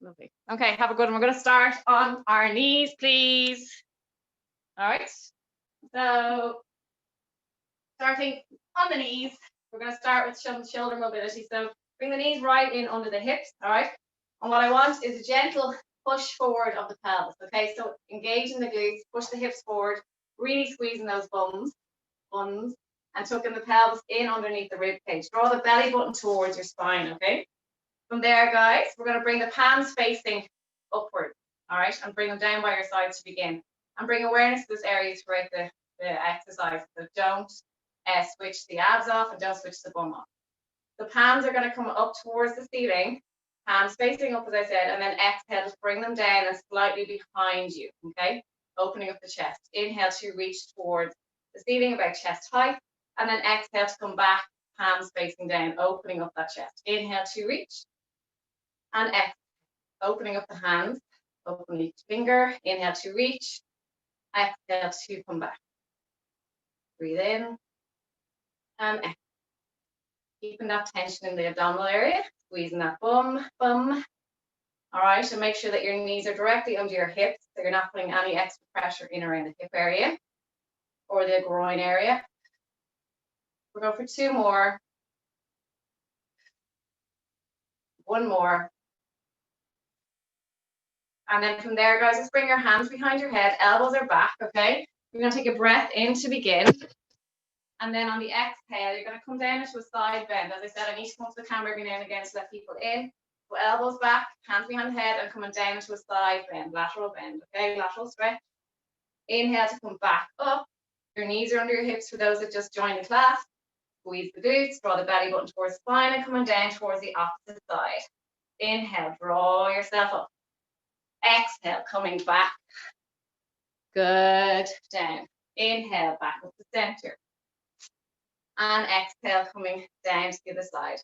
Lovely. Okay, have a good one. We're going to start on our knees, please. All right. So starting on the knees, we're going to start with some shoulder mobility. So bring the knees right in under the hips. All right. And what I want is a gentle push forward of the pelvis. Okay. So engaging the glutes, push the hips forward, really squeezing those buns, and tucking the pelvis in underneath the rib cage. Draw the belly button towards your spine. Okay. From there, guys, we're going to bring the palms facing upward, all right, and bring them down by your sides to begin. And bring awareness to this area throughout the exercise. So don't switch the abs off and don't switch the bum off. The palms are going to come up towards the ceiling, palms facing up, as I said, and then exhale, just bring them down and slightly behind you, okay? Opening up the chest. Inhale to reach towards the ceiling about chest height, and then exhale to come back, palms facing down, opening up that chest. Inhale to reach. And exhale, opening up the hands, open each finger, inhale to reach, exhale to come back. Breathe in, and exhale. Keeping that tension in the abdominal area, squeezing that bum. All right, and make sure that your knees are directly under your hips, so you're not putting any extra pressure in around the hip area or the groin area. We'll go for 2 more. 1 more. And then from there, guys, just bring your hands behind your head, elbows are back, okay? You're going to take a breath in to begin. And then on the exhale, you're going to come down into a side bend. As I said, I need to come to the camera every now and again to let people in. So elbows back, hands behind the head, and coming down into a side bend, lateral bend, okay? Lateral stretch. Inhale to come back up. Your knees are under your hips for those that just joined the class. Squeeze the glutes, draw the belly button towards the spine, and coming down towards the opposite side. Inhale, draw yourself up. Exhale, coming back. Good. Down. Inhale, back up to center. And exhale, coming down to the other side.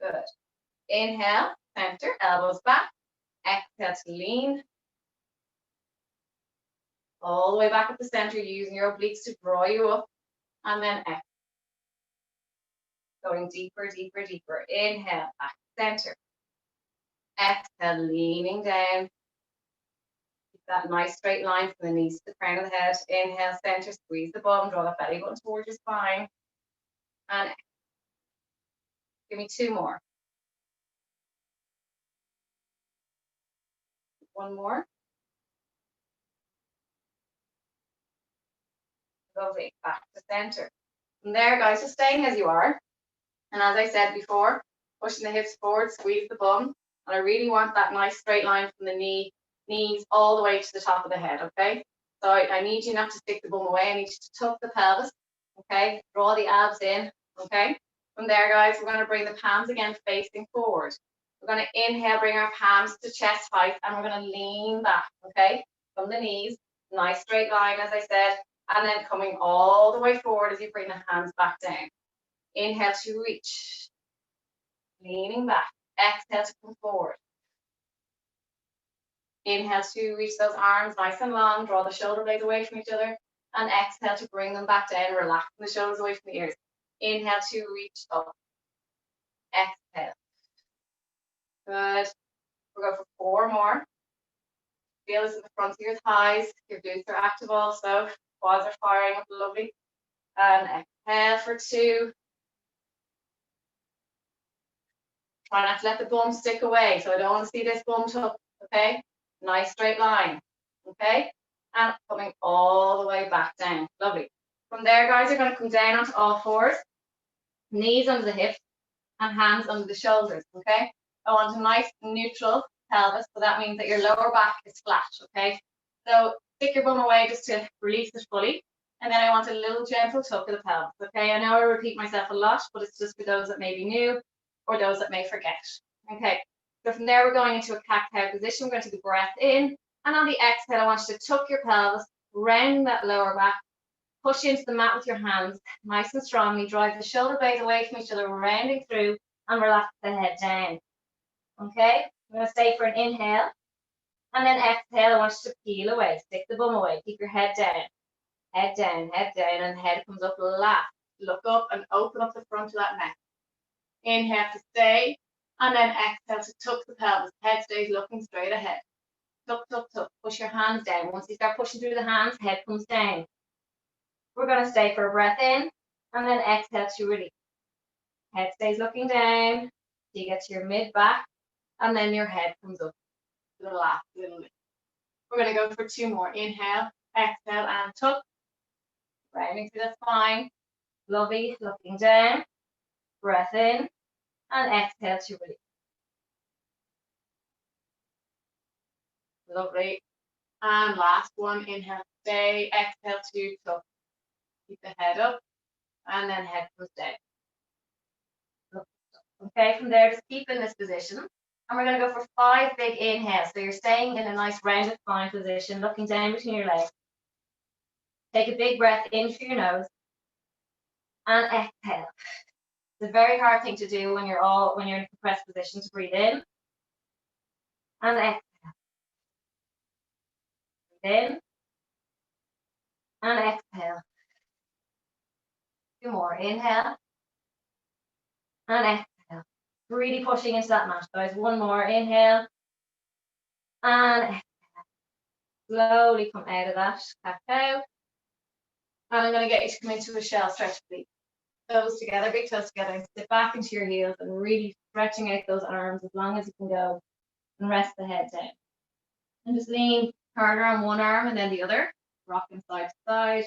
Good. Inhale, center, elbows back. Exhale to lean. All the way back up to center, using your obliques to draw you up. And then exhale. Going deeper, deeper, deeper. Inhale, back to center. Exhale, leaning down. Keep that nice straight line from the knees to the crown of the head. Inhale, center, squeeze the bum, draw that belly button towards your spine. And give me 2 more. 1 more. Lovely, back to center. From there, guys, just staying as you are. And as I said before, pushing the hips forward, squeeze the bum. And I really want that nice straight line from the knees all the way to the top of the head, okay? So I need you not to stick the bum away. I need you to tuck the pelvis, okay? Draw the abs in, okay? From there, guys, we're going to bring the palms again facing forward. We're going to inhale, bring our palms to chest height, and we're going to lean back, okay? From the knees, nice straight line, as I said, and then coming all the way forward as you bring the hands back down. Inhale to reach, leaning back. Exhale to come forward. Inhale to reach those arms nice and long, draw the shoulder blades away from each other, and exhale to bring them back down, relaxing the shoulders away from the ears. Inhale to reach up. Exhale. Good. We'll go for 4 more. Feel this in the front of your thighs. Your glutes are active also. Quads are firing up, lovely. And exhale for 2. Try not to let the bum stick away. So I don't want to see this bum tuck, okay? Nice straight line, okay? And coming all the way back down. Lovely. From there, guys, you're going to come down onto all fours. Knees under the hips and hands under the shoulders, okay? I want a nice neutral pelvis, so that means that your lower back is flat, okay? So stick your bum away just to release it fully. And then I want a little gentle tuck of the pelvis, okay? I know I repeat myself a lot, but it's just for those that may be new or those that may forget. Okay, so from there, we're going into a cat-cow position. We're going to take a breath in, and on the exhale, I want you to tuck your pelvis, round that lower back, push into the mat with your hands, nice and strongly, drive the shoulder blades away from each other, rounding through, and relax the head down. Okay, I'm going to stay for an inhale, and then exhale, I want you to peel away, stick the bum away, keep your head down, and head comes up last. Look up and open up the front of that neck. Inhale to stay, and then exhale to tuck the pelvis, stays looking straight ahead. Tuck, tuck, tuck. Push your hands down. Once you start pushing through the hands, head comes down. We're going to stay for a breath in, and then exhale to release. Head stays looking down. So you get to your mid back, and then your head comes up to the last little bit. We're going to go for 2 more. Inhale, exhale, and tuck. Rounding through the spine. Lovely. Looking down. Breath in, and exhale to release. Lovely. And last one. Inhale, stay. Exhale to tuck. Keep the head up, and then head comes down. Okay, from there, just keep in this position. And we're going to go for 5 big inhales. So you're staying in a nice rounded spine position, looking down between your legs. Take a big breath in through your nose. And exhale. It's a very hard thing to do when you're in a compressed position, to breathe in. And exhale. Breathe in. And exhale. 2 more. Inhale. And exhale. Really pushing into that mat, guys. 1 more. Inhale. And exhale. Slowly come out of that. Cat cow. And I'm going to get you to come into a shell stretch, please. Toes together, big toes together, and sit back into your heels and really stretching out those arms as long as you can go, and rest the head down. And just lean harder on one arm and then the other, rocking side to side.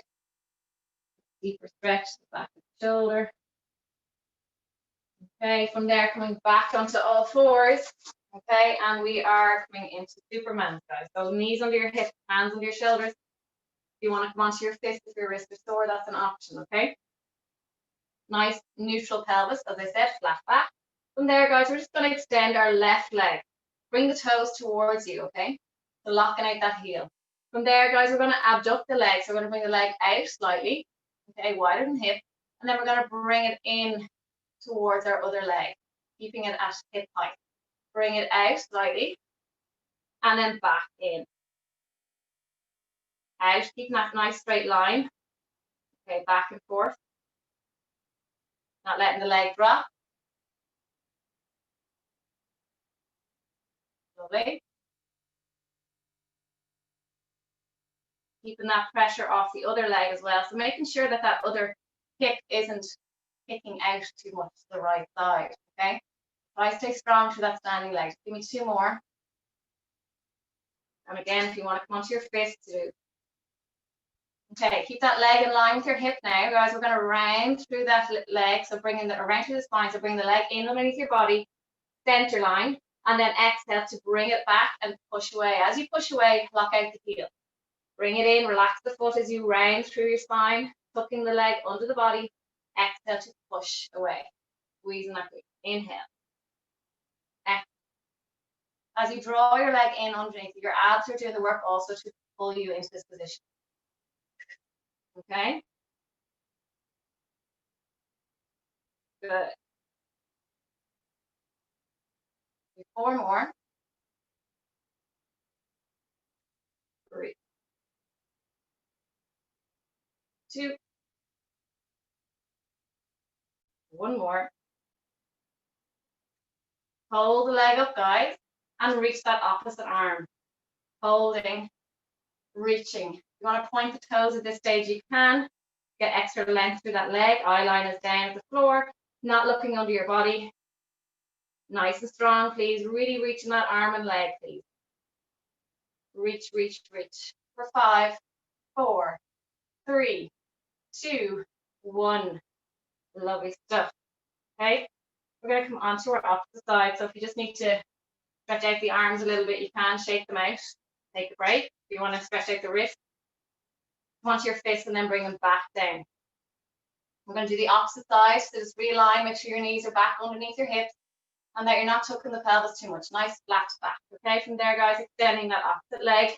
Deeper stretch the back of the shoulder. Okay, from there coming back onto all fours. Okay, and we are coming into Superman, guys. So knees under your hips, hands under your shoulders. If you want to come onto your fists, if your wrist is sore, that's an option, okay? Nice neutral pelvis, as I said, flat back. From there, guys, we're just going to extend our left leg. Bring the toes towards you, okay? So locking out that heel. From there, guys, we're going to abduct the leg. So we're going to bring the leg out slightly, okay, wider than hip. And then we're going to bring it in towards our other leg, keeping it at hip height. Bring it out slightly. And then back in. Out, keeping that nice straight line. Okay, back and forth. Not letting the leg drop. Lovely. Keeping that pressure off the other leg as well. So making sure that that other hip isn't kicking out too much to the right side, okay? Try to stay strong through that standing leg. Give me 2 more. And again, if you want to come onto your fists, do. Okay, keep that leg in line with your hip now. Guys, we're going to round through that leg. So bringing the around through the spine. So bring the leg in underneath your body, center line, and then exhale to bring it back and push away. As you push away, lock out the heel. Bring it in, relax the foot as you round through your spine, tucking the leg under the body. Exhale to push away. Squeezing that way. Inhale. Exhale. As you draw your leg in underneath, your abs are doing the work also to pull you into this position. Okay? Good. 4 more. 3. 2. 1 more. Hold the leg up, guys, and reach that opposite arm. Holding, reaching. You want to point the toes at this stage, you can. Get extra length through that leg. Eye line is down at the floor, not looking under your body. Nice and strong, please. Really reaching that arm and leg, please. Reach, reach, reach. For 5, 4, 3, 2, 1. Lovely stuff. Okay, we're going to come onto our opposite side. So if you just need to stretch out the arms a little bit, you can shake them out. Take a break. If you want to stretch out the wrist, come onto your fists and then bring them back down. We're going to do the opposite side. So just realign, make sure your knees are back underneath your hips and that you're not tucking the pelvis too much. Nice flat back. Okay, from there, guys, extending that opposite leg.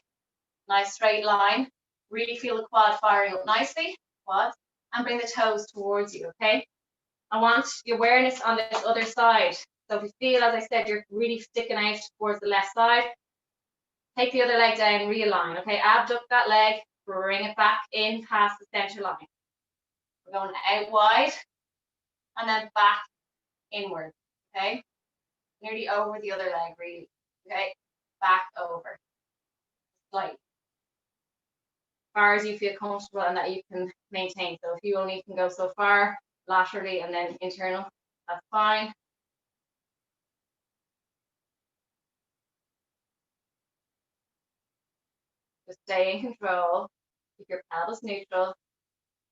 Nice straight line. Really feel the quad firing up nicely. Quads. And bring the toes towards you, okay? I want your awareness on this other side. So if you feel, as I said, you're really sticking out towards the left side, take the other leg down, realign, okay? Abduct that leg, bring it back in past the center line. We're going out wide and then back inward, okay? Nearly over the other leg, really. Okay, back over. Slightly. As far as you feel comfortable and that you can maintain. So if you only can go so far laterally and then internal, that's fine. Just stay in control. Keep your pelvis neutral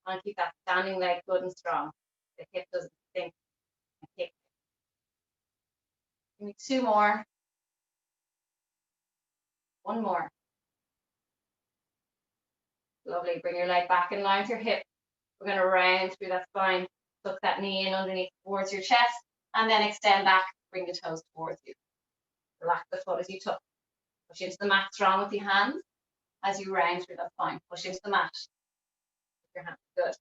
and keep that standing leg good and strong. The hip doesn't sink and kick. Give me 2 more. 1 more. Lovely. Bring your leg back in line with your hip. We're going to round through that spine. Tuck that knee in underneath towards your chest and then extend back. Bring the toes towards you. Relax the foot as you tuck. Push into the mat strong with your hands as you round through that spine. Push into the mat. With your hands. Good.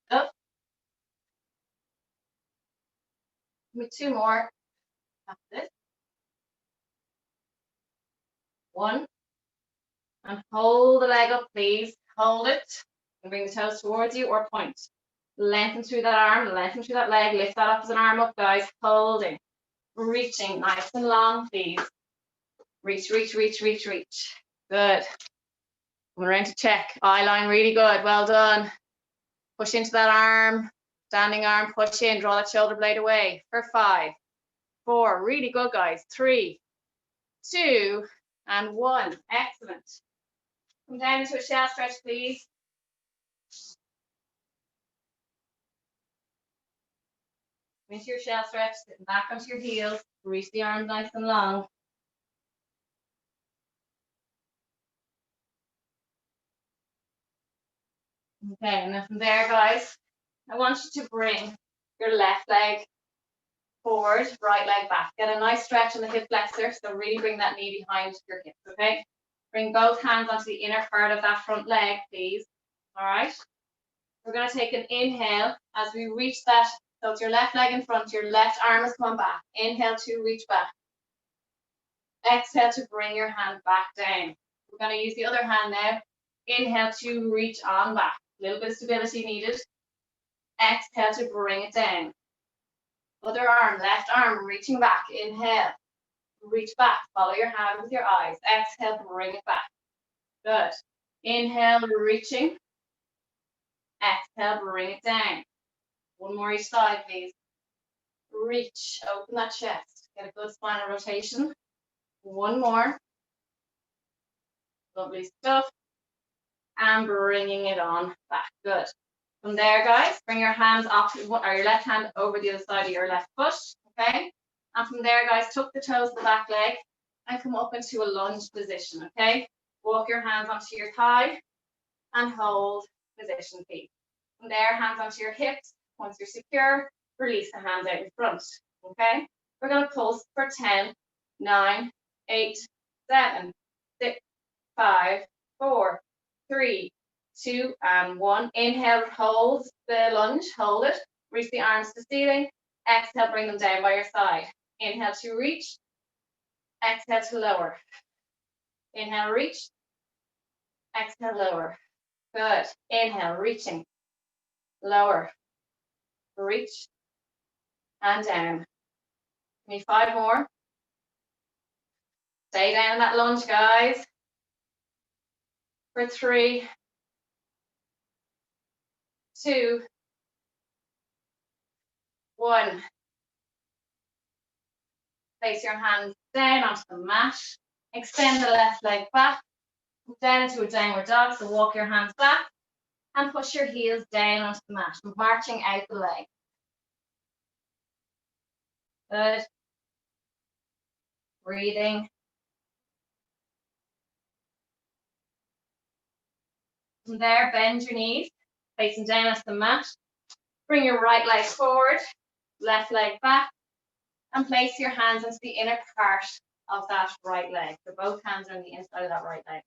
Up. Give me 2 more. That's it. 1. And hold the leg up, please. Hold it. And bring the toes towards you or point. Lengthen through that arm, lengthen through that leg. Lift that opposite arm up, guys. Holding. Reaching nice and long, please. Reach, reach, reach, reach, reach. Good. Coming around to check. Eye line really good. Well done. Push into that arm. Standing arm, push in. Draw that shoulder blade away. For 5, 4. Really good, guys. 3, 2, and 1. Excellent. Come down into a shell stretch, please. Into your shell stretch, sitting back onto your heels. Reach the arms nice and long. Okay, and then from there, guys, I want you to bring your left leg forward, right leg back. Get a nice stretch in the hip flexor, so really bring that knee behind your hips, okay? Bring both hands onto the inner part of that front leg, please. All right? We're going to take an inhale as we reach that. So it's your left leg in front, your left arm is coming back. Inhale to reach back. Exhale to bring your hand back down. We're going to use the other hand now. Inhale to reach on back. A little bit of stability needed. Exhale to bring it down. Other arm, left arm, reaching back. Inhale. Reach back. Follow your hand with your eyes. Exhale, bring it back. Good. Inhale, reaching. Exhale, bring it down. 1 more each side, please. Reach. Open that chest. Get a good spinal rotation. 1 more. Lovely stuff. And bringing it on back. Good. From there, guys, bring your hands off, or your left hand over the other side of your left foot, okay? And from there, guys, tuck the toes of the back leg and come up into a lunge position, okay? Walk your hands onto your thigh and hold position, please. From there, hands onto your hips. Once you're secure, release the hands out in front, okay? We're going to pulse for 10, 9, 8, 7, 6, 5, 4, 3, 2, and 1. Inhale, hold the lunge, hold it. Reach the arms to the ceiling. Exhale, bring them down by your side. Inhale to reach. Exhale to lower. Inhale, reach. Exhale, lower. Good. Inhale, reaching. Lower. Reach. And down. Give me 5 more. Stay down in that lunge, guys. For 3, 2, 1. Place your hands down onto the mat. Extend the left leg back. Down into a downward dog. So walk your hands back and push your heels down onto the mat. Marching out the leg. Good. Breathing. From there, bend your knees. Facing down onto the mat. Bring your right leg forward. Left leg back. And place your hands into the inner part of that right leg. So both hands are on the inside of that right leg.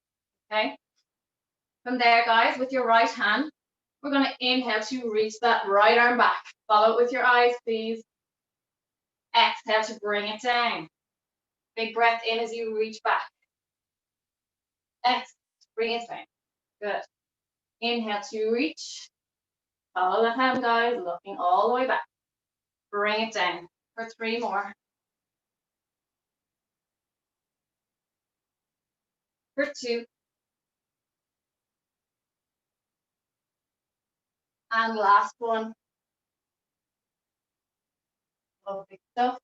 Okay? From there, guys, with your right hand, we're going to inhale to reach that right arm back. Follow it with your eyes, please. Exhale to bring it down. Big breath in as you reach back. Exhale, bring it down. Good. Inhale to reach. Follow the hand, guys, looking all the way back. Bring it down for 3 more. For 2. And last one. Lovely stuff.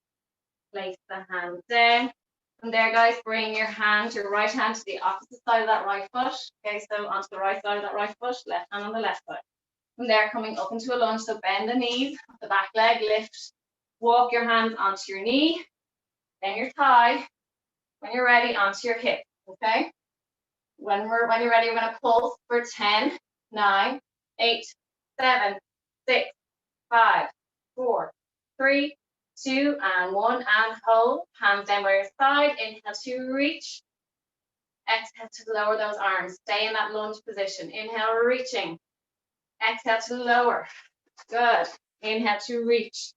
Place the hand down. From there, guys, bring your right hand to the opposite side of that right foot. Okay, so onto the right side of that right foot, left hand on the left side. From there, coming up into a lunge, so bend the knees, the back leg, lift. Walk your hands onto your knee, then your thigh. When you're ready, onto your hip, okay? When you're ready, we're gonna pulse for 10, 9, 8, 7, 6, 5, 4, 3, 2, and 1, and hold. Hands down by your side. Inhale to reach. Exhale to lower those arms. Stay in that lunge position. Inhale, reaching. Exhale to lower. Good. Inhale to reach.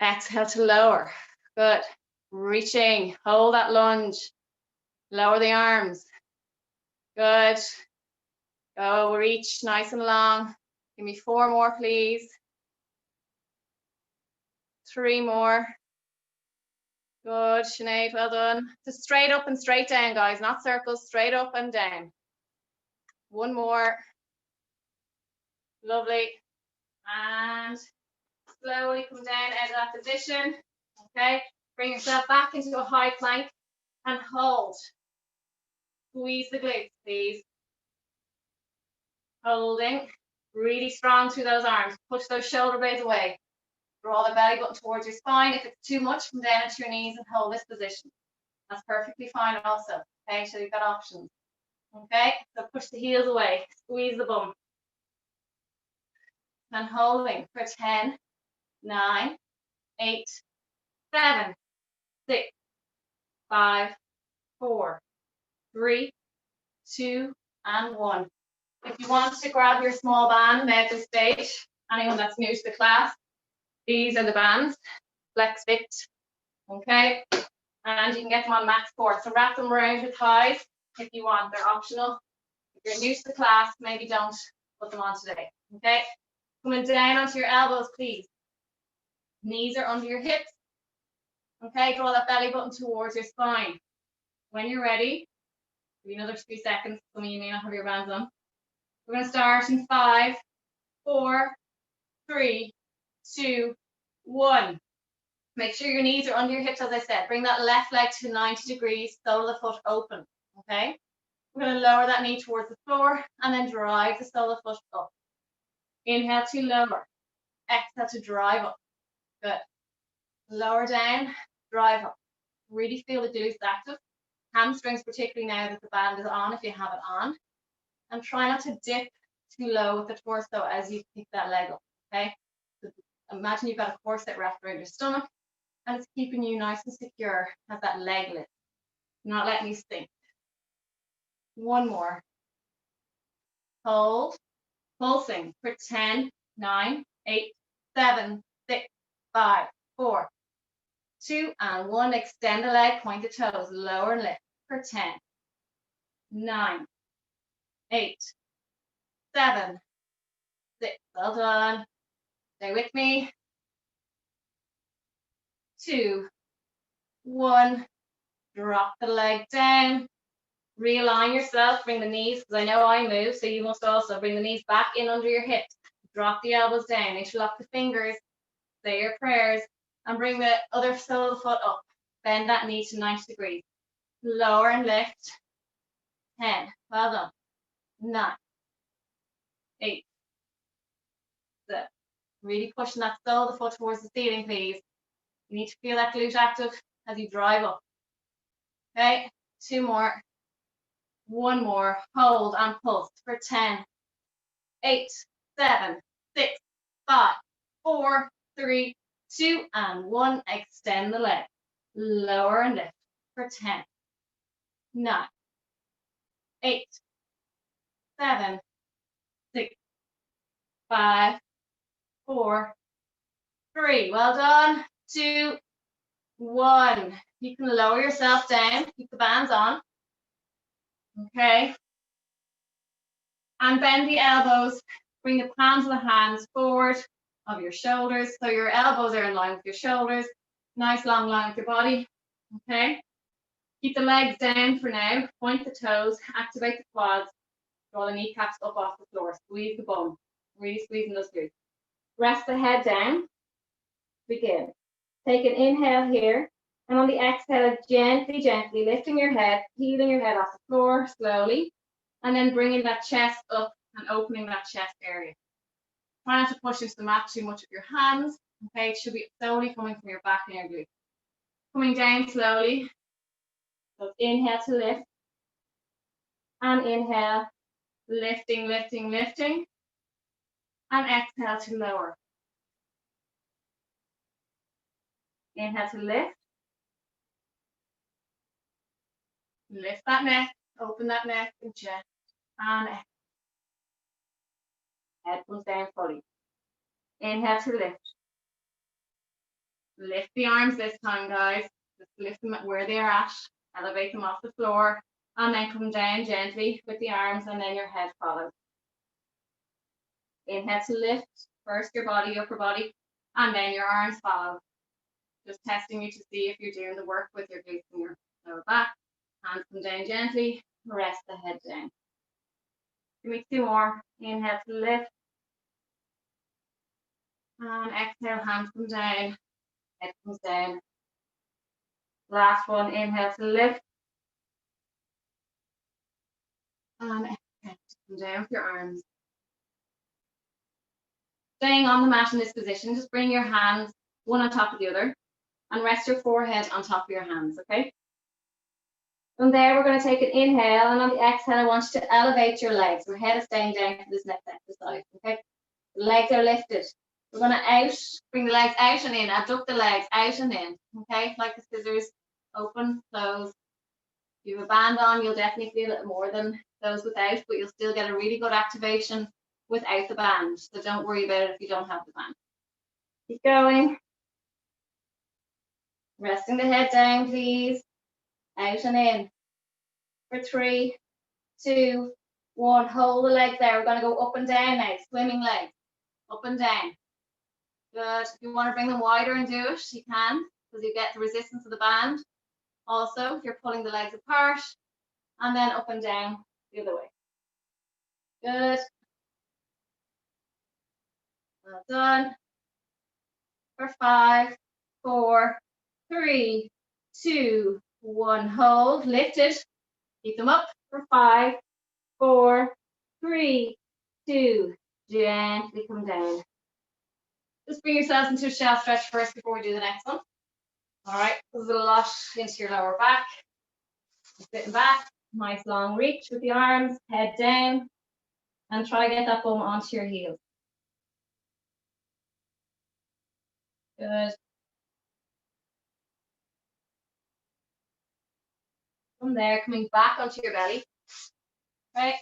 Exhale to lower. Good. Reaching. Hold that lunge. Lower the arms. Good. Go, reach nice and long. Give me 4 more, please. 3 more. Good, Sinead, well done. Just straight up and straight down, guys, not circles, straight up and down. 1 more. Lovely. And slowly come down out of that position. Okay, bring yourself back into a high plank and hold. Squeeze the glutes, please. Holding. Really strong through those arms. Push those shoulder blades away. Draw the belly button towards your spine. If it's too much, come down into your knees and hold this position. That's perfectly fine also. Okay, so you've got options. Okay, so push the heels away. Squeeze the bum. And holding for 10, 9, 8, 7, 6, 5, 4, 3, 2, and 1. If you want to grab your small band now at this stage, anyone that's new to the class, these are the bands, Flex Fit, okay? And you can get them on max force. So wrap them around your thighs if you want, they're optional. If you're new to the class, maybe don't put them on today, okay? Coming down onto your elbows, please. Knees are under your hips, okay? Draw that belly button towards your spine. When you're ready, give you another 2 seconds. Some of you may not have your bands on. We're gonna start in 5, 4, 3, 2, 1. Make sure your knees are under your hips, as I said. Bring that left leg to 90 degrees, sole of the foot open, okay? We're going to lower that knee towards the floor and then drive the sole of the foot up. Inhale to lower. Exhale to drive up. Good. Lower down, drive up. Really feel the glutes active. Hamstrings, particularly now that the band is on, if you have it on. And try not to dip too low with the torso as you pick that leg up, okay? So imagine you've got a corset wrapped around your stomach and it's keeping you nice and secure as that leg lift. Not letting you sink. 1 more. Hold. Pulsing for 10, 9, 8, 7, 6, 5, 4, 2, and 1. Extend the leg, point the toes, lower and lift for 10, 9, 8, 7, 6. Well done. Stay with me. 2, 1. Drop the leg down. Realign yourself. Bring the knees, because I know I move, so you must also bring the knees back in under your hips. Drop the elbows down. Interlock the fingers. Say your prayers. And bring the other sole of the foot up. Bend that knee to 90 degrees. Lower and lift. 10. Well done. 9, 8, 7. Really pushing that sole of the foot towards the ceiling, please. You need to feel that glute active as you drive up. Okay, 2 more. 1 more. Hold and pulse for 10, 8, 7, 6, 5, 4, 3, 2, and 1. Extend the leg. Lower and lift for 10, 9, 8, 7, 6, 5, 4, 3. Well done. 2, 1. You can lower yourself down. Keep the bands on. Okay. And bend the elbows. Bring the palms of the hands forward of your shoulders. So your elbows are in line with your shoulders. Nice long line with your body. Okay. Keep the legs down for now. Point the toes. Activate the quads. Draw the kneecaps up off the floor. Squeeze the bum. Really squeezing those glutes. Rest the head down. Begin. Take an inhale here. And on the exhale, gently, gently lifting your head, peeling your head off the floor slowly. And then bringing that chest up and opening that chest area. Try not to push into the mat too much with your hands. Okay, it should be slowly coming from your back and your glutes. Coming down slowly. So inhale to lift. And inhale, lifting, lifting, lifting. And exhale to lower. Inhale to lift. Lift that neck, open that neck and chest. And exhale. Head comes down fully. Inhale to lift. Lift the arms this time, guys. Just lift them at where they are at. Elevate them off the floor. And then come down gently with the arms and then your head follows. Inhale to lift. First your body, upper body. And then your arms follow. Just testing you to see if you're doing the work with your glutes and your lower back. Hands come down gently. Rest the head down. Give me 2 more. Inhale to lift. And exhale, hands come down. Head comes down. Last one, inhale to lift. And exhale to come down with your arms. Staying on the mat in this position, just bring your hands one on top of the other and rest your forehead on top of your hands, okay? From there, we're going to take an inhale, and on the exhale, I want you to elevate your legs. Your head is staying down for this next exercise, okay? The legs are lifted. We're going to bring the legs out and in, abduct the legs out and in, okay? Like the scissors, open, close. If you have a band on, you'll definitely feel it more than those without, but you'll still get a really good activation without the band. So don't worry about it if you don't have the band. Keep going. Resting the head down, please. Out and in. For 3, 2, 1. Hold the leg there. We're going to go up and down now. Swimming legs. Up and down. Good. If you want to bring them wider and do it, you can, because you get the resistance of the band. Also, if you're pulling the legs apart, and then up and down the other way. Good. Well done. For 5, 4, 3, 2, 1. Hold. Lifted. Keep them up. For 5, 4, 3, 2. Gently come down. Just bring yourselves into a shelf stretch first before we do the next one. All right. There's a lot into your lower back. Sitting back. Nice long reach with the arms. Head down. And try to get that bum onto your heels. Good. From there, coming back onto your belly. Right.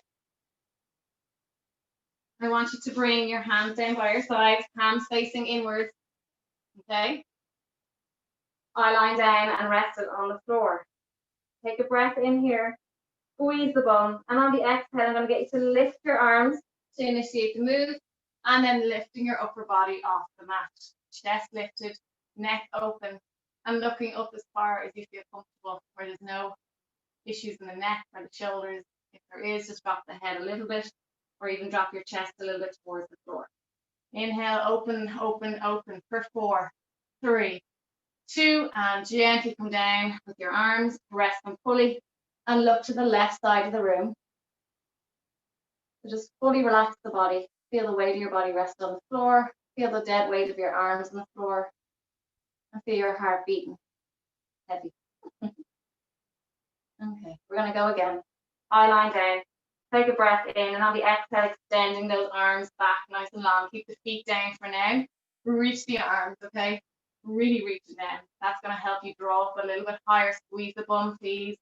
I want you to bring your hands down by your sides, hands facing inwards. Okay. Eye line down and rest it on the floor. Take a breath in here. Squeeze the bum. And on the exhale, I'm going to get you to lift your arms to initiate the move. And then lifting your upper body off the mat. Chest lifted, neck open, and looking up as far as you feel comfortable, where there's no issues in the neck or the shoulders. If there is, just drop the head a little bit, or even drop your chest a little bit towards the floor. Inhale, open, open, open for 4, 3, 2, and gently come down with your arms, rest them fully, and look to the left side of the room. So just fully relax the body. Feel the weight of your body rest on the floor. Feel the dead weight of your arms on the floor. And feel your heart beating heavy. Okay, we're going to go again. Eye line down. Take a breath in, and on the exhale, extending those arms back nice and long. Keep the feet down for now. Reach the arms, okay? Really reach it down. That's going to help you draw up a little bit higher. Squeeze the bum, please,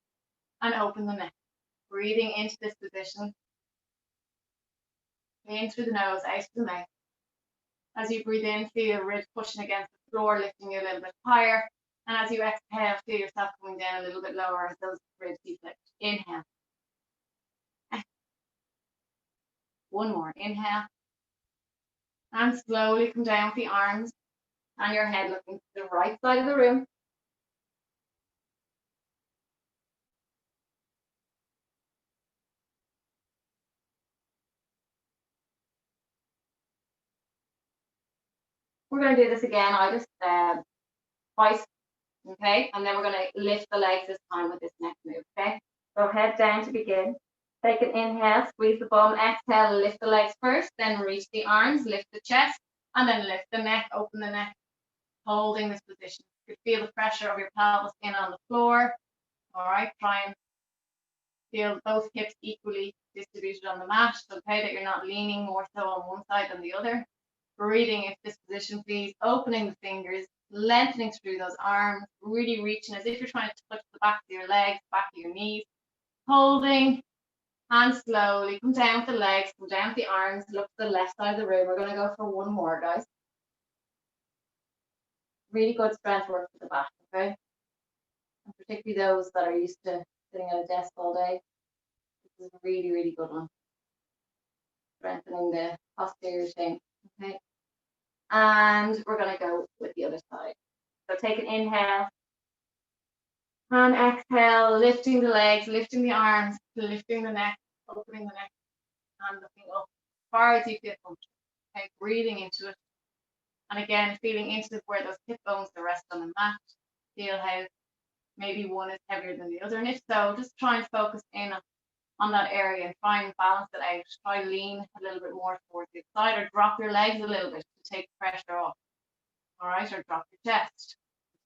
and open the neck. Breathing into this position. In through the nose, out through the mouth. As you breathe in, feel your ribs pushing against the floor, lifting you a little bit higher. And as you exhale, feel yourself coming down a little bit lower as those ribs deflect. Inhale. inhale. And slowly come down with the arms and your head looking to the right side of the room. We're going to do this again. I just twice, okay? And then we're going to lift the legs this time with this next move, okay? So head down to begin. Take an inhale, squeeze the bum, exhale, lift the legs first, then reach the arms, lift the chest, and then lift the neck, open the neck, holding this position. You feel the pressure of your pelvis in on the floor. All right, try and feel both hips equally distributed on the mat, okay, that you're not leaning more so on one side than the other. Breathing into this position, please, opening the fingers, lengthening through those arms, really reaching as if you're trying to touch the back of your legs, back of your knees, holding, and slowly come down with the legs, come down with the arms, look to the left side of the room. We're going to go for one more, guys. Really good strength work for the back, okay? And particularly those that are used to sitting at a desk all day. This is a really, really good one. Strengthening the posterior chain, okay? And we're going to go with the other side. So take an inhale and exhale, lifting the legs, lifting the arms, lifting the neck, opening the neck, and looking up as far as you feel comfortable. Okay, breathing into it. And again, feeling into where those hip bones are rest on the mat. Feel how maybe one is heavier than the other. And if so, just try and focus in on that area and try and balance it out. Try to lean a little bit more towards the side or drop your legs a little bit to take pressure off. All right, or drop your chest.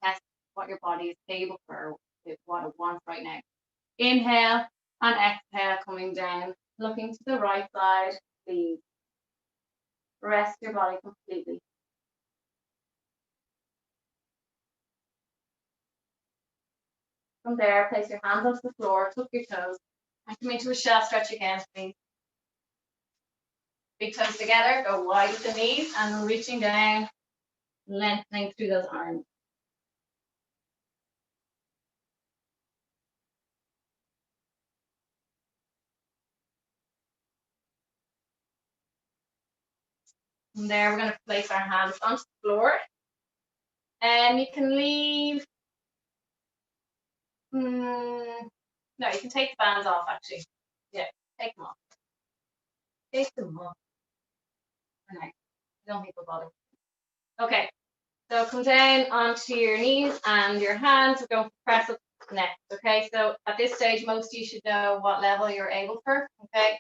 Test what your body is able for, what it wants right now. Inhale and exhale, coming down, looking to the right side, please. Rest your body completely. From there, place your hands onto the floor, tuck your toes, and come into a shelf stretch again, please. Big toes together, go wide with the knees, and reaching down, lengthening through those arms. From there, we're going to place our hands onto the floor. And you can leave. No, you can take the bands off, actually. Yeah, take them off. Take them off. For now. I don't think we'll bother. Okay, so come down onto your knees and your hands. We're going to press up next. Okay, so at this stage, most of you should know what level you're able for. Okay,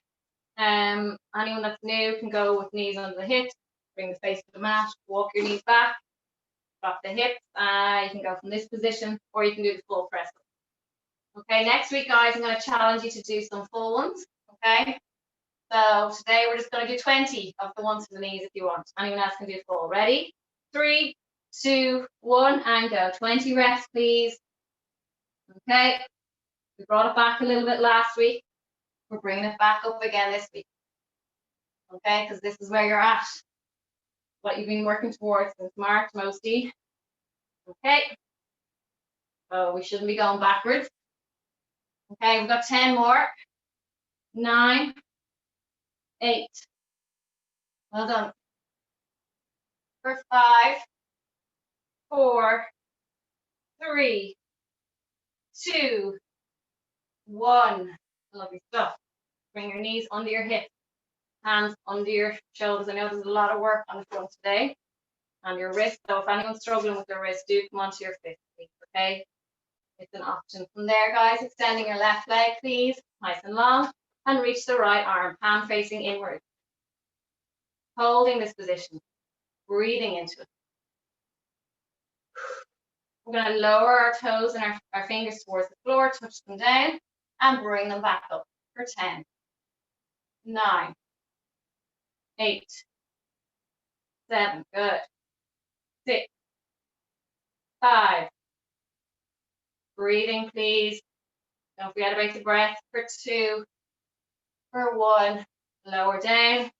anyone that's new can go with knees under the hips, bring the face to the mat, walk your knees back, drop the hips. You can go from this position, or you can do the full press up. Okay, next week, guys, I'm going to challenge you to do some full ones. Okay, so today we're just going to do 20 of the ones to the knees if you want. Anyone else can do full. Ready? 3, 2, 1, and go. 20 reps, please. Okay, we brought it back a little bit last week. We're bringing it back up again this week. Okay, because this is where you're at. What you've been working towards since March, mostly. Okay, so we shouldn't be going backwards. Okay, we've got 10 more. 9, 8. Well done. For 5, 4, 3, 2, 1. Lovely stuff. Bring your knees under your hips, hands under your shoulders. I know there's a lot of work on the front today, and your wrist. So if anyone's struggling with their wrist, do come onto your fifth, okay? It's an option. From there, guys, extending your left leg, please, nice and long, and reach the right arm, palm facing inward. Holding this position, breathing into it. We're going to lower our toes and our fingers towards the floor, touch them down, and bring them back up for 10, 9, 8, 7, good, 6, 5, breathing, please. Don't forget about the breath for 2, for 1, lower down,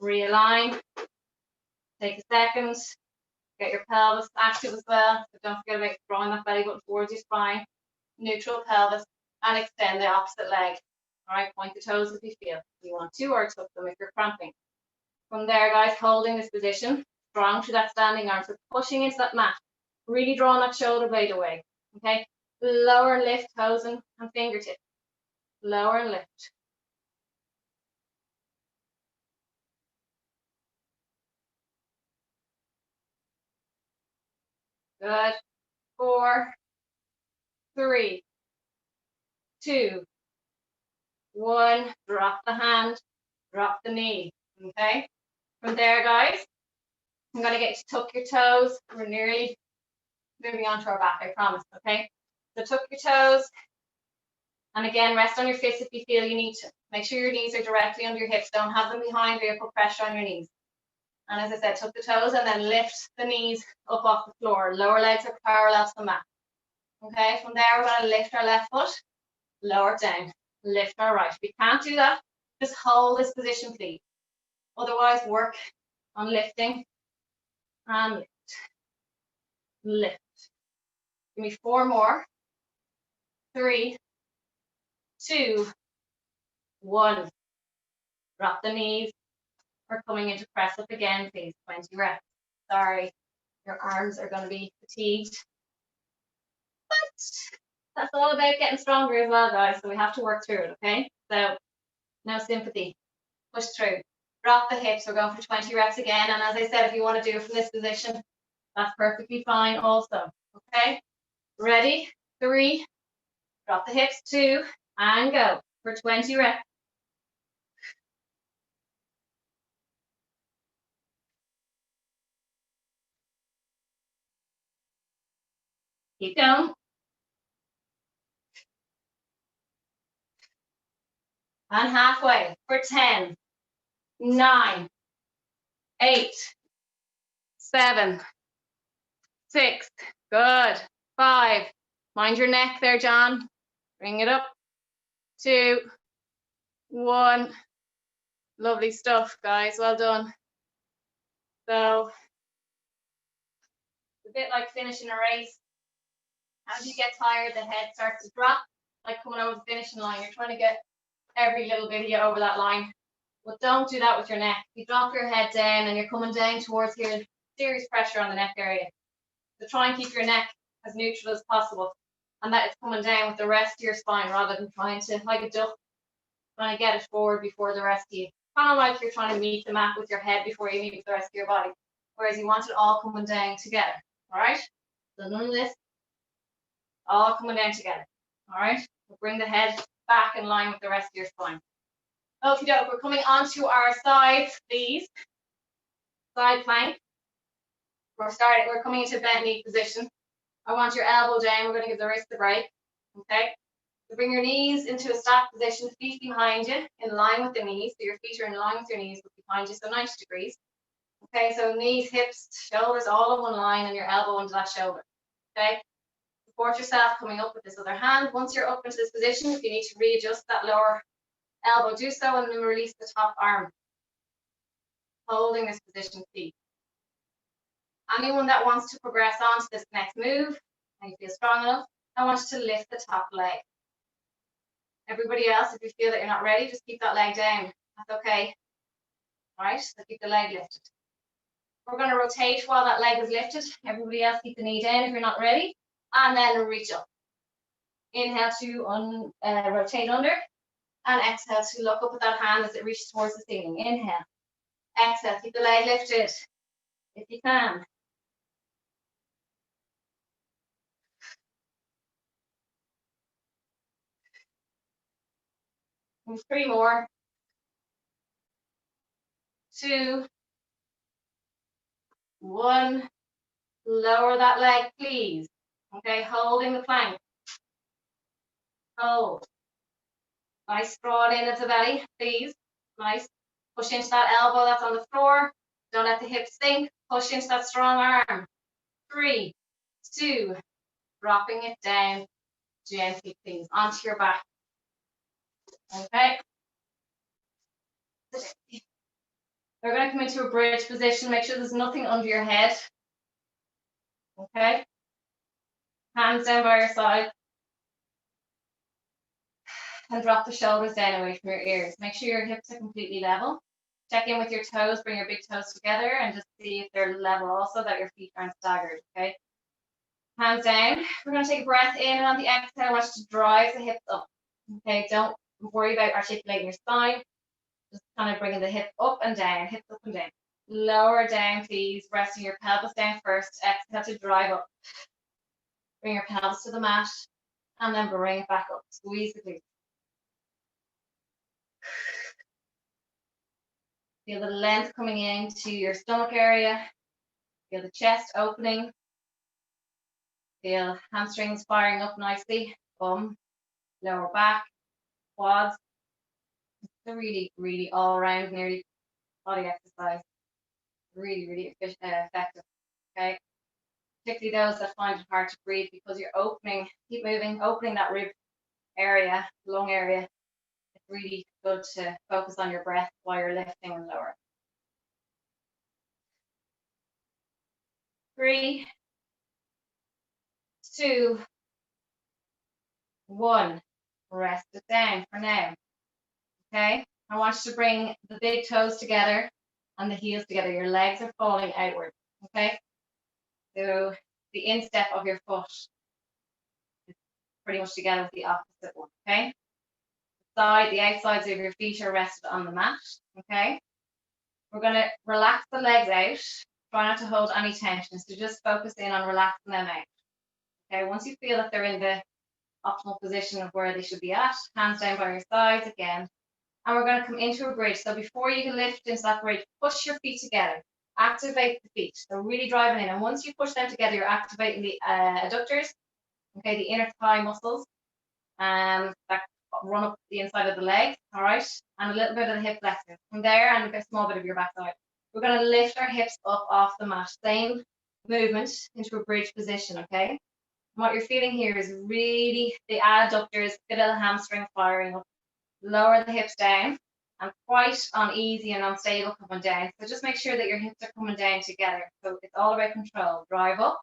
realign, take a second, get your pelvis active as well, so don't forget about drawing that belly button towards your spine, neutral pelvis, and extend the opposite leg. All right, point the toes if you feel. You want to, or tuck them if you're cramping. From there, guys, holding this position, strong through that standing arm. So pushing into that mat, really drawing that shoulder blade away. Okay, lower and lift toes and fingertips. Lower and lift. Good. 4, 3, 2, 1. Drop the hand, drop the knee. Okay. From there, guys, I'm going to get you to tuck your toes. We're nearly moving on to our back, I promise. Okay. So tuck your toes. And again, rest on your fists if you feel you need to. Make sure your knees are directly under your hips. Don't have them behind you. Put pressure on your knees. And as I said, tuck the toes and then lift the knees up off the floor. Lower legs are parallel to the mat. Okay, from there, we're going to lift our left foot, lower it down, lift our right. If you can't do that, just hold this position, please. Otherwise, work on lifting and lift. Lift. Give me 4 more. 3, 2, 1. Drop the knees. We're coming into press up again, please. 20 reps. Sorry, your arms are going to be fatigued. But that's all about getting stronger as well, guys. So we have to work through it, okay? So no sympathy. Push through. Drop the hips. We're going for 20 reps again. And as I said, if you want to do it from this position, that's perfectly fine also. Okay? Ready? 3. Drop the hips. 2. And go for 20 reps. Keep going. And halfway for 10, 9, 8, 7, 6. Good. 5. Mind your neck there, John. Bring it up. 2, 1. Lovely stuff, guys. Well done. So, it's a bit like finishing a race. As you get tired, the head starts to drop, like coming over the finishing line. You're trying to get every little bit of you over that line. But don't do that with your neck. You drop your head down and you're coming down towards here, serious pressure on the neck area. So try and keep your neck as neutral as possible. And that it's coming down with the rest of your spine rather than trying to, like a duck, trying to get it forward before the rest of you. Kind of like you're trying to meet the mat with your head before you meet with the rest of your body. Whereas you want it all coming down together. All right? So none of this, all coming down together. All right? We'll bring the head back in line with the rest of your spine. Okie doke, we're coming onto our sides, please. Side plank. We're coming into bent knee position. I want your elbow down. We're going to give the wrist a break. Okay. So bring your knees into a stacked position, feet behind you, in line with the knees. So your feet are in line with your knees, but behind you, so 90 degrees. Okay, so knees, hips, shoulders, all in one line, and your elbow under that shoulder. Okay. Support yourself coming up with this other hand. Once you're up into this position, if you need to readjust that lower elbow, do so, and then release the top arm. Holding this position, feet. Anyone that wants to progress on to this next move, and you feel strong enough, I want you to lift the top leg. Everybody else, if you feel that you're not ready, just keep that leg down. That's okay. All right, so keep the leg lifted. We're going to rotate while that leg is lifted. Everybody else, keep the knee down if you're not ready, and then reach up. Inhale to rotate under, and exhale to look up at that hand as it reaches towards the ceiling. Inhale. Exhale, keep the leg lifted if you can. And 3 more. 2, 1. Lower that leg, please. Okay, holding the plank. Hold. Nice, draw it in at the belly, please. Nice. Push into that elbow that's on the floor. Don't let the hips sink. Push into that strong arm. 3, 2. Dropping it down gently, please, onto your back. Okay. We're going to come into a bridge position. Make sure there's nothing under your head. Okay. Hands down by your side. and drop the shoulders down away from your ears. Make sure your hips are completely level. Check in with your toes, bring your big toes together and just see if they're level also, that your feet aren't staggered, okay? Hands down. We're going to take a breath in, and on the exhale, I want you to drive the hips up, okay? Don't worry about articulating your spine. Just kind of bringing the hip up and down, hips up and down. Lower down, please, resting your pelvis down first. Exhale to drive up. Bring your pelvis to the mat, and then bring it back up. Squeeze the glutes. Feel the length coming into your stomach area. Feel the chest opening. Feel hamstrings firing up nicely. Bum, lower back, quads. It's a really, really all-around, nearly body exercise. Really, really effective. Okay. Particularly those that find it hard to breathe because you're opening, keep moving, opening that rib area, lung area. It's really good to focus on your breath while you're lifting and lowering. 3, 2, 1. Rest it down for now. Okay. I want you to bring the big toes together and the heels together. Your legs are falling outward. Okay. So the instep of your foot is pretty much together with the opposite one. Okay. The outsides of your feet are rested on the mat. Okay. We're going to relax the legs out. Try not to hold any tension. So just focus in on relaxing them out. Okay. Once you feel that they're in the optimal position of where they should be at, hands down by your sides again. And we're going to come into a bridge. So before you can lift into that bridge, push your feet together. Activate the feet. So really driving in. And once you push them together, you're activating the adductors, okay, the inner thigh muscles, that run up the inside of the leg, all right, and a little bit of the hip flexors. From there, and a small bit of your backside. We're going to lift our hips up off the mat. Same movement into a bridge position, okay? And what you're feeling here is really the adductors, get a hamstring firing up. Lower the hips down, and quite uneasy and unstable coming down. So just make sure that your hips are coming down together. So it's all about control. Drive up.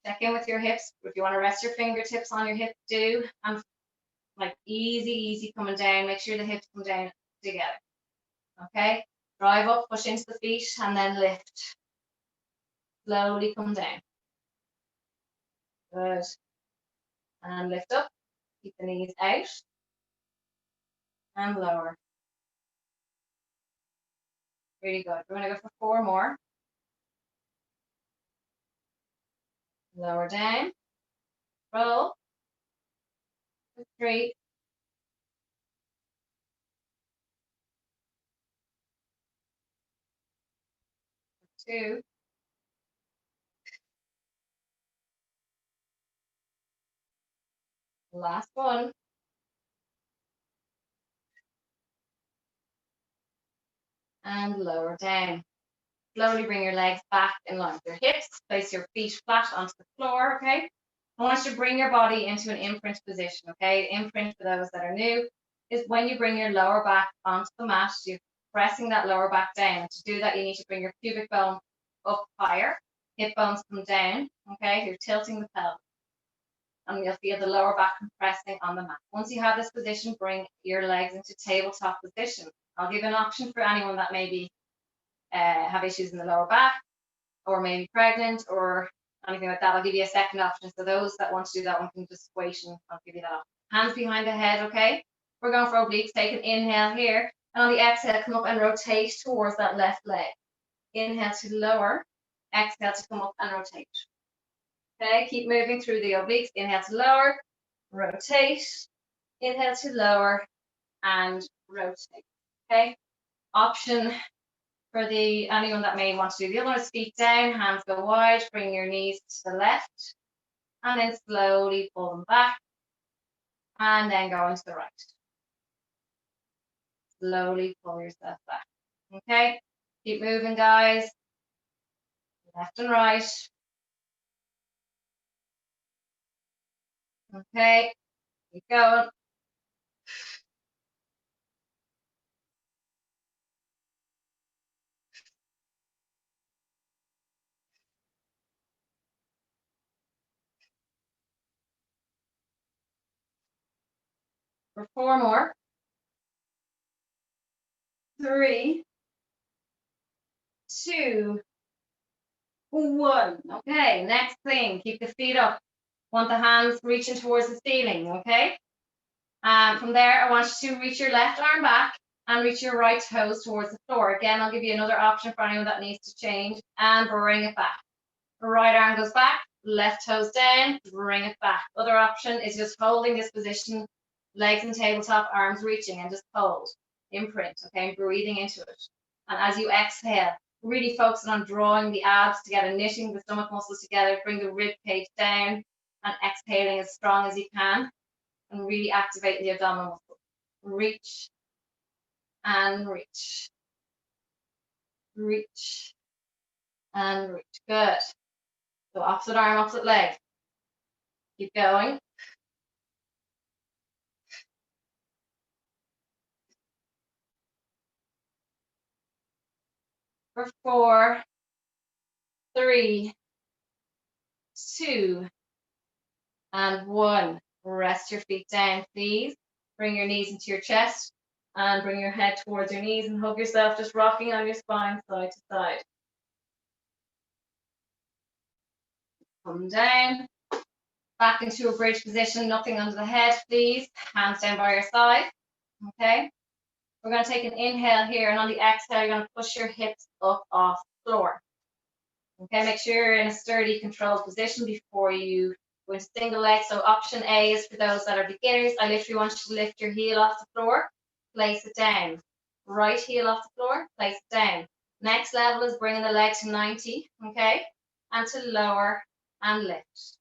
Check in with your hips. If you want to rest your fingertips on your hips, do. And like easy coming down. Make sure the hips come down together. Okay? Drive up, push into the feet, and then lift. Slowly come down. Good. And lift up. Keep the knees out. And lower. Really good. We're going to go for 4 more. Lower down. Roll. 3. 2. Last one. And lower down. Slowly bring your legs back in line with your hips. Place your feet flat onto the floor, okay? I want you to bring your body into an imprint position, okay? Imprint, for those that are new, is when you bring your lower back onto the mat, you're pressing that lower back down. To do that, you need to bring your pubic bone up higher. Hip bones come down, okay? You're tilting the pelvis. And you'll feel the lower back compressing on the mat. Once you have this position, bring your legs into tabletop position. I'll give an option for anyone that maybe have issues in the lower back, or maybe pregnant, or anything like that. I'll give you a second option. So those that want to do that one can just wait, and I'll give you that option. Hands behind the head, okay? We're going for obliques. Take an inhale here, and on the exhale, come up and rotate towards that left leg. Inhale to lower, exhale to come up and rotate. Okay, keep moving through the obliques. Inhale to lower, rotate, inhale to lower, and rotate. Okay, option for anyone that may want to do the other one is feet down, hands go wide, bring your knees to the left, and then slowly pull them back, and then go into the right. Slowly pull yourself back. Okay, keep moving, guys. Left and right. Okay, keep going. For 4 more. 3, 2, 1. Okay, next thing, keep the feet up. Want the hands reaching towards the ceiling, okay? From there, I want you to reach your left arm back and reach your right toes towards the floor. Again, I'll give you another option for anyone that needs to change, and bring it back. The right arm goes back, left toes down, bring it back. Other option is just holding this position, legs and tabletop, arms reaching, and just hold, imprint, okay, breathing into it. And as you exhale, really focusing on drawing the abs together, knitting the stomach muscles together, bring the rib cage down, and exhaling as strong as you can, and really activate the abdominal muscles. Reach and reach. Reach and reach. Good. So opposite arm, opposite leg. Keep going. For 4, 3, 2, and 1. Rest your feet down, please. Bring your knees into your chest and bring your head towards your knees and hug yourself, just rocking on your spine side to side. Come down. Back into a bridge position, nothing under the head, please. Hands down by your side. Okay. We're going to take an inhale here, and on the exhale, you're going to push your hips up off the floor. Okay, make sure you're in a sturdy, controlled position before you go into single leg. So option A is for those that are beginners. I literally want you to lift your heel off the floor, place it down. Right heel off the floor, place it down. Next level is bringing the leg to 90, okay, and to lower and lift.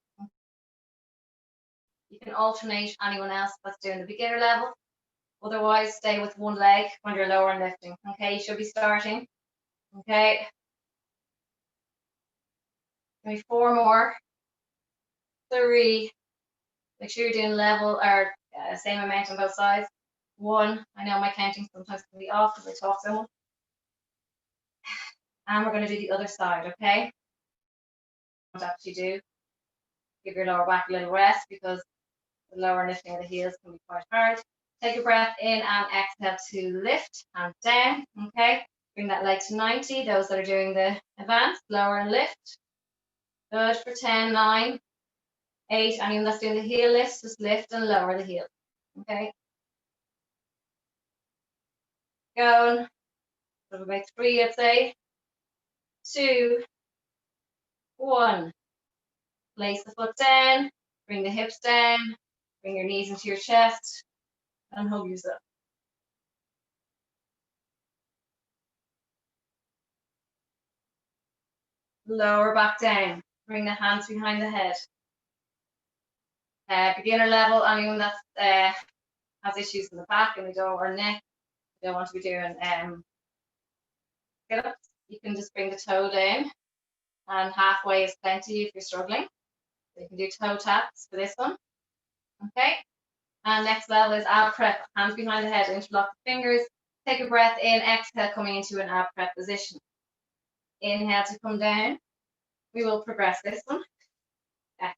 You can alternate anyone else that's doing the beginner level. Otherwise, stay with one leg when you're lower and lifting. Okay, you should be starting. Okay. Maybe 4 more. 3. Make sure you're doing level or same amount on both sides. 1. I know my counting sometimes can be off because I talk so much. And we're going to do the other side, okay? What actually do? Give your lower back a little rest because the lower lifting of the heels can be quite hard. Take a breath in and exhale to lift, hands down, okay? Bring that leg to 90. Those that are doing the advanced, lower and lift. Good for 10, 9, 8. Anyone that's doing the heel lifts, just lift and lower the heel, okay? Going. So about 3, I'd say. 2, 1. Place the foot down, bring the hips down, bring your knees into your chest, and hug yourself. Lower back down. Bring the hands behind the head. Beginner level, anyone that has issues in the back and they don't, or neck, they don't want to be doing sit-ups, you can just bring the toe down, and halfway is plenty if you're struggling. So you can do toe taps for this one. Okay. And next level is ab prep. Hands behind the head, interlock the fingers. Take a breath in, exhale, coming into an ab prep position. Inhale to come down. We will progress this one. Okay.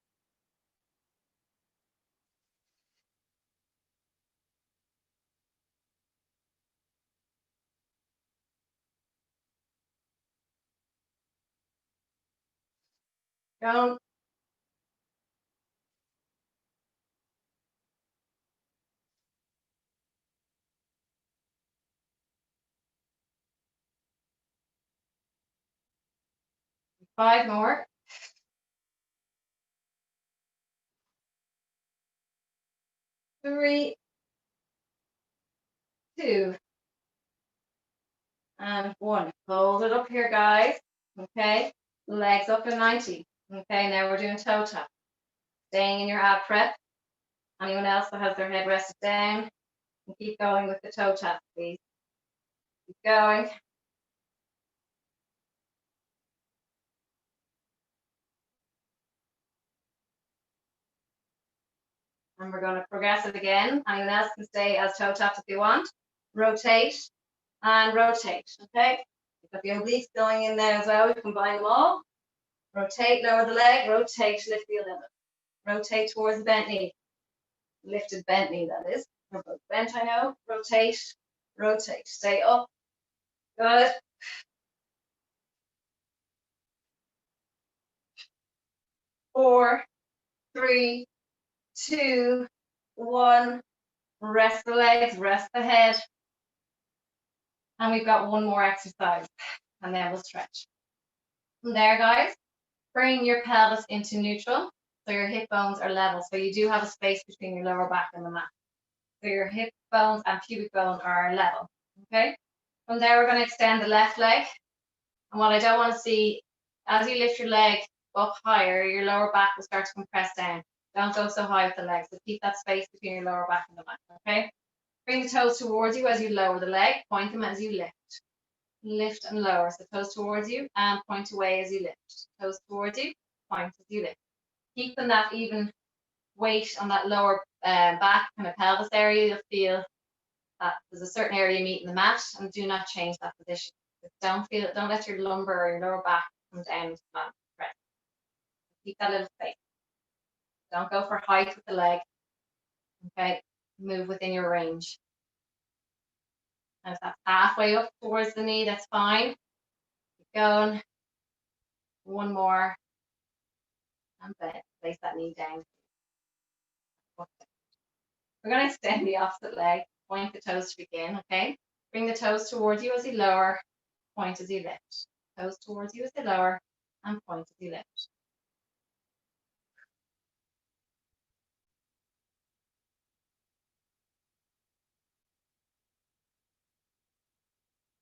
Go. Five more. 3, 2, and 1. Hold it up here, guys. Okay. Legs up in 90. Okay, now we're doing toe tap. Staying in your ab prep. Anyone else that has their head rested down, and keep going with the toe tap, please. Keep going. And we're going to progress it again. Anyone else can stay as toe taps if you want. Rotate and rotate, okay? You've got the obliques going in there as well. We combine them all. Rotate, lower the leg, rotate, lift the other. Rotate towards the bent knee. Lifted bent knee, that is. We're both bent, I know. Rotate, rotate. Stay up. Good. 4, 3, 2, 1. Rest the legs, rest the head. And we've got one more exercise, and then we'll stretch. From there, guys, bring your pelvis into neutral, so your hip bones are level. So you do have a space between your lower back and the mat. So your hip bones and pubic bone are level, okay? From there, we're going to extend the left leg. And what I don't want to see, as you lift your leg up higher, your lower back will start to compress down. Don't go so high with the legs, so keep that space between your lower back and the mat, okay? Bring the toes towards you as you lower the leg, point them as you lift. Lift and lower, so toes towards you and point away as you lift. Toes towards you, point as you lift. Keeping that even weight on that lower back kind of pelvis area, you'll feel that there's a certain area you meet in the mat, and do not change that position. Don't let your lumbar or your lower back come down into the mat. Right. Keep that little space. Don't go for height with the leg. Okay, move within your range. And if that's halfway up towards the knee, that's fine. Keep going. One more. And then place that knee down. We're going to extend the opposite leg. Point the toes to begin, okay? Bring the toes towards you as you lower. Point as you lift. Toes towards you as you lower. And point as you lift.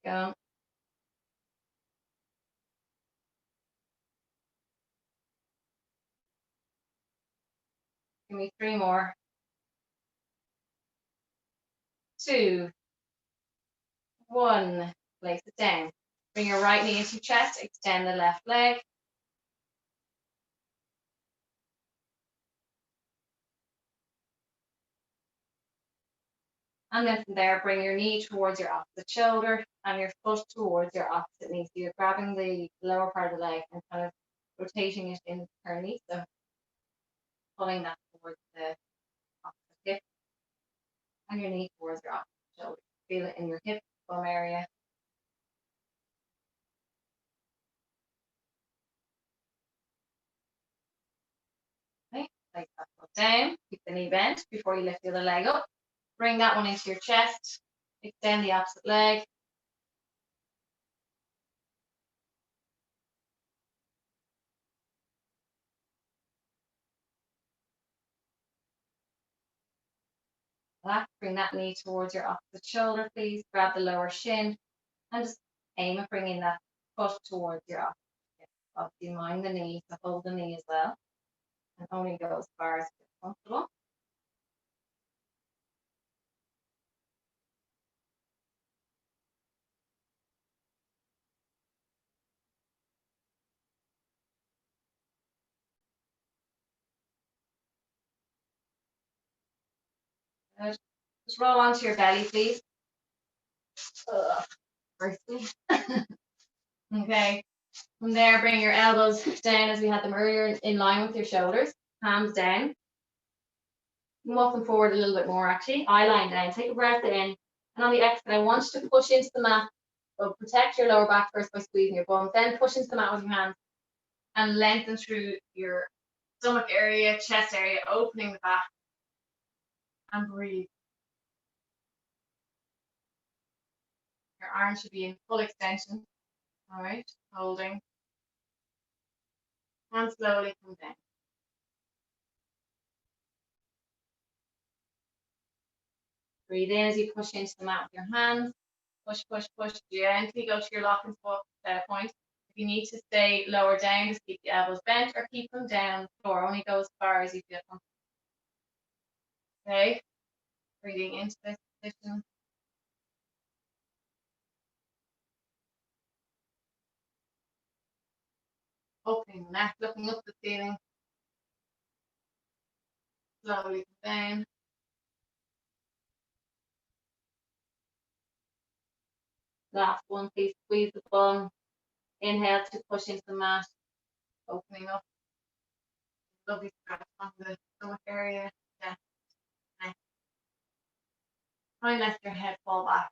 Go. Give me 3 more. 2, 1. Place it down. Bring your right knee into your chest. Extend the left leg. And then from there, bring your knee towards your opposite shoulder and your foot towards your opposite knee. So you're grabbing the lower part of the leg and kind of rotating it internally. So pulling that towards the opposite hip and your knee towards your opposite shoulder. Feel it in your hip bum area. Okay, place that foot down. Keep the knee bent before you lift the other leg up. Bring that one into your chest. Extend the opposite leg. Bring that knee towards your opposite shoulder, please. Grab the lower shin and just aim at bringing that foot towards your opposite hip. Obviously, mind the knee, so hold the knee as well. And only go as far as you're comfortable. Good. Just roll onto your belly, please. Briefly. Okay. From there, bring your elbows down as we had them earlier, in line with your shoulders. Hands down. I'm walking forward a little bit more, actually. Eye line down. Take a breath in. And on the exhale, I want you to push into the mat. So protect your lower back first by squeezing your bum. Then push into the mat with your hands and lengthen through your stomach area, chest area, opening the back. And breathe. Your arms should be in full extension. All right, holding. And slowly come down. Breathe in as you push into the mat with your hands. Push, push, push. Gently go to your lock and foot point. If you need to stay lower down, just keep the elbows bent or keep them down on the floor. Only go as far as you feel comfortable. Okay, breathing into this position. Opening the neck, looking up the ceiling. Slowly come down. Last one, please squeeze the bum. Inhale to push into the mat. Opening up. Lovely stretch on the stomach area. Yeah. Try and let your head fall back.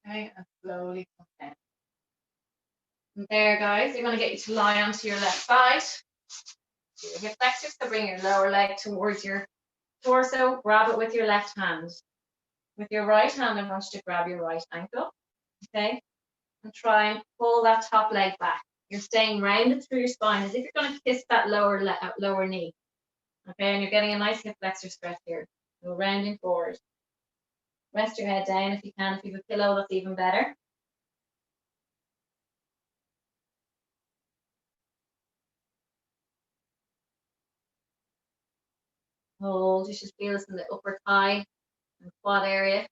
Okay, and slowly come down. And there, guys, you're going to get you to lie onto your left side. Do your hip flexors, so bring your lower leg towards your torso. Grab it with your left hand. With your right hand, I want you to grab your right ankle. Okay, and try and pull that top leg back. You're staying rounded through your spine as if you're going to kiss that lower knee. Okay, and you're getting a nice hip flexor stretch here. So rounding forward. Rest your head down if you can. If you have a pillow, that's even better. Hold. You should feel this in the upper thigh and quad area.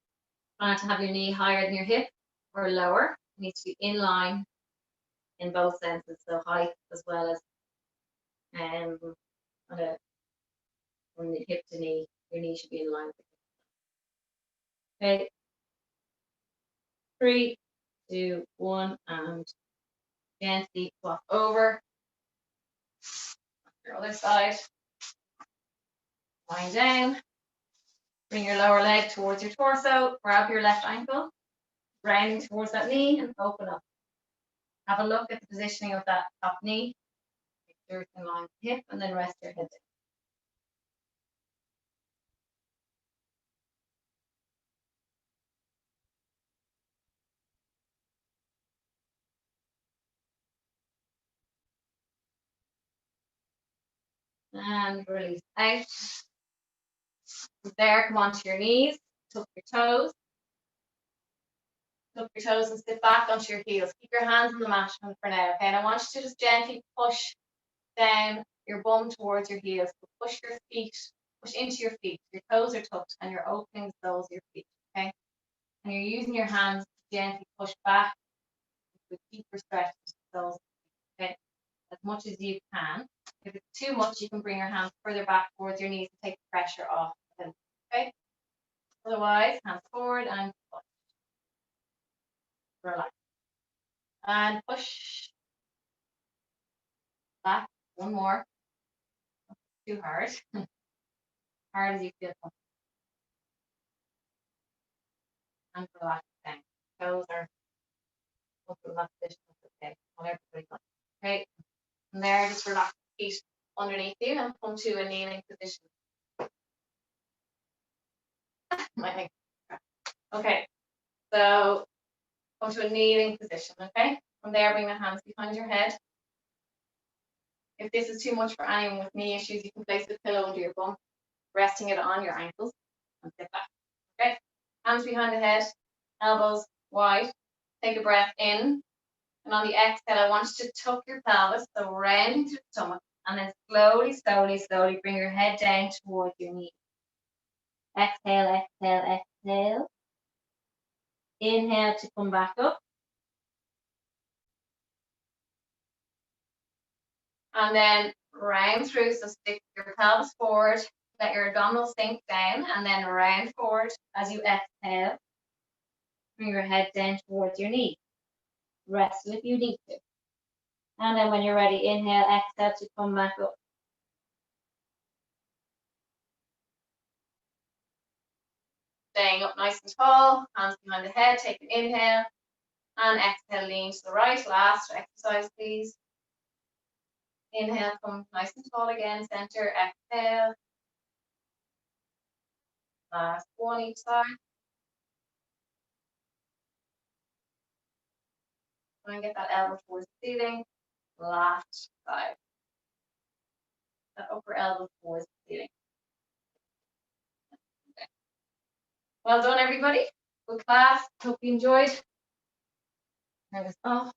Try not to have your knee higher than your hip or lower. It needs to be in line in both senses, so height as well as from the hip to knee. Your knee should be in line. Okay. 3, 2, 1, and gently flop over. Your other side. Lying down. Bring your lower leg towards your torso. Grab your left ankle. Rounding towards that knee and open up. Have a look at the positioning of that top knee. Make sure it's in line with the hip, and then rest your head down. And release out. From there, come onto your knees, tuck your toes. Tuck your toes and sit back onto your heels. Keep your hands on the mat for now, okay? And I want you to just gently push down your bum towards your heels. Push your feet, push into your feet. Your toes are tucked and you're opening the soles of your feet, okay? And you're using your hands to gently push back with deeper stretch to the soles, okay? As much as you can. If it's too much, you can bring your hands further back towards your knees to take the pressure off them, okay? Otherwise, hands forward and push. Relax. And push. Back. One more. Not too hard. Hard as you feel comfortable. And relax down. Toes are open in that position. Okay. Whatever everybody wants. Okay. And there, just relax the feet underneath you and come to a kneeling position. Okay. So come to a kneeling position, okay? From there, bring the hands behind your head. If this is too much for anyone with knee issues, you can place the pillow under your bum, resting it on your ankles, and sit back. Okay? Hands behind the head, elbows wide. Take a breath in. And on the exhale, I want you to tuck your pelvis, so rounding to the stomach, and then slowly, slowly, slowly bring your head down towards your knee. Exhale, exhale, exhale. Inhale to come back up. And then round through, so stick your pelvis forward, let your abdominals sink down, and then round forward as you exhale. Bring your head down towards your knee. Rest if you need to. And then when you're ready, inhale, exhale to come back up. Staying up nice and tall, hands behind the head, take an inhale, and exhale, lean to the right. Last exercise, please. Inhale, come nice and tall again, center, exhale. Last one each side. Try and get that elbow towards the ceiling. Last side. That upper elbow towards the ceiling. Okay. Well done, everybody. Good class. Hope you enjoyed. Turn this off.